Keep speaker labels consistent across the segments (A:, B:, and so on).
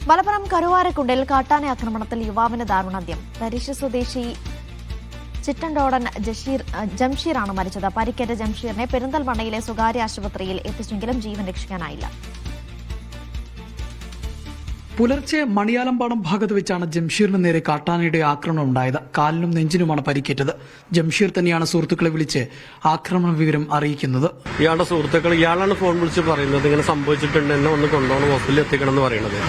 A: മലപ്പുറം കരുവാരക്കുണ്ടിൽ കാട്ടാന ആക്രമണത്തിൽ യുവാവിന് ദാരുണാന്ത്യം. തരിശ് സ്വദേശി ചിറ്റണ്ടോടൻ ജംഷീറാണ് മരിച്ചത്. പരിക്കേറ്റ ജംഷീറിനെ പെരിന്തൽമണ്ണയിലെ സ്വകാര്യ ആശുപത്രിയിൽ എത്തിച്ചെങ്കിലും ജീവൻ രക്ഷിക്കാനായില്ല.
B: പുലർച്ചെ മണിയാലമ്പാടം ഭാഗത്ത് വെച്ചാണ് ജംഷീറിന് നേരെ കാട്ടാനയുടെ ആക്രമണം ഉണ്ടായത്. കാലിനും നെഞ്ചിനുമാണ് പരിക്കേറ്റത്. ജംഷീർ തന്നെയാണ് സുഹൃത്തുക്കളെ വിളിച്ച് ആക്രമണ വിവരം അറിയിക്കുന്നത്.
C: ഇയാളുടെ സുഹൃത്തുക്കൾ ഇയാളാണ് ഫോൺ വിളിച്ച് പറയുന്നത് ഇങ്ങനെ സംഭവിച്ചിട്ടുണ്ട്, എന്നെ ഒന്ന് കൊണ്ടുപോകണം, ഹോസ്പിറ്റലിൽ എത്തിക്കണം എന്ന് പറയുന്നത്.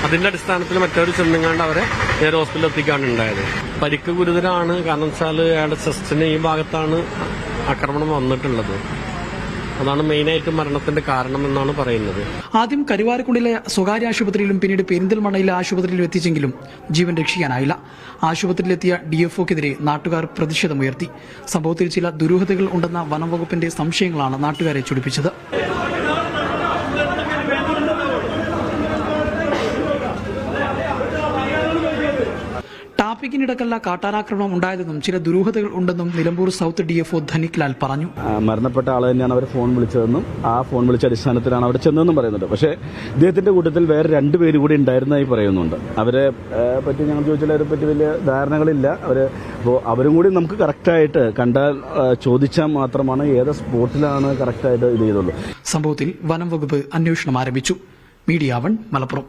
C: അതിന്റെ അടിസ്ഥാനത്തിൽ മറ്റൊരു ചെന്നുങ്ങാണ്ട് അവരെ നേരെ ഹോസ്പിറ്റലിൽ എത്തിക്കാണ് ഉണ്ടായത്. പരിക്ക് ഗുരുതരമാണ്. കാരണം വെച്ചാൽ അയാളുടെ ചെസ്റ്റിന് ഈ ഭാഗത്താണ് ആക്രമണം വന്നിട്ടുള്ളത്. അതാണ് മെയിനായിട്ട് മരണത്തിന്റെ കാരണം എന്നാണ് പറയുന്നത്.
B: ആദ്യം കരുവാരക്കുണ്ടിലെ സ്വകാര്യ ആശുപത്രിയിലും പിന്നീട് പെരിന്തൽമണ്ണയിലെ ആശുപത്രിയിലും എത്തിച്ചെങ്കിലും ജീവൻ രക്ഷിക്കാനായില്ല. ആശുപത്രിയിലെത്തിയ ഡിഎഫ്ഒക്കെതിരെ നാട്ടുകാർ പ്രതിഷേധമുയർത്തി. സംഭവത്തിൽ ചില ദുരൂഹതകൾ ഉണ്ടെന്ന വനംവകുപ്പിന്റെ സംശയങ്ങളാണ് നാട്ടുകാരെ ചൊടിപ്പിച്ചത്. ടാപ്പിക്കിനിടക്കല്ല കാട്ടാനാക്രമണം ഉണ്ടായതെന്നും ചില ദുരൂഹതകൾ ഉണ്ടെന്നും നിലമ്പൂർ സൗത്ത് ഡിഎഫ്ഒ ധനിക് ലാൽ പറഞ്ഞു.
D: മരണപ്പെട്ട ആൾ തന്നെയാണ് അവർ ഫോൺ വിളിച്ചതെന്നും ആ ഫോൺ വിളിച്ച അടിസ്ഥാനത്തിലാണ് അവിടെ ചെന്നതെന്നും പറയുന്നുണ്ട്. പക്ഷേ ഇദ്ദേഹത്തിന്റെ കൂട്ടത്തിൽ വേറെ 2 പേര് കൂടി ഉണ്ടായിരുന്നതായി പറയുന്നുണ്ട്. അവരെ പറ്റി ഞങ്ങൾ ചോദിച്ചാൽ അവരെ പറ്റി വലിയ ധാരണകളില്ല. അവരും കൂടി നമുക്ക് കറക്റ്റായിട്ട് കണ്ടാൽ ചോദിച്ചാൽ മാത്രമാണ് ഏത് സ്പോട്ടിലാണ് കറക്റ്റായിട്ട് ഇത് ചെയ്തുള്ളൂ.
B: സംഭവത്തിൽ വനം വകുപ്പ് അന്വേഷണം ആരംഭിച്ചു. മീഡിയ 1 മലപ്പുറം.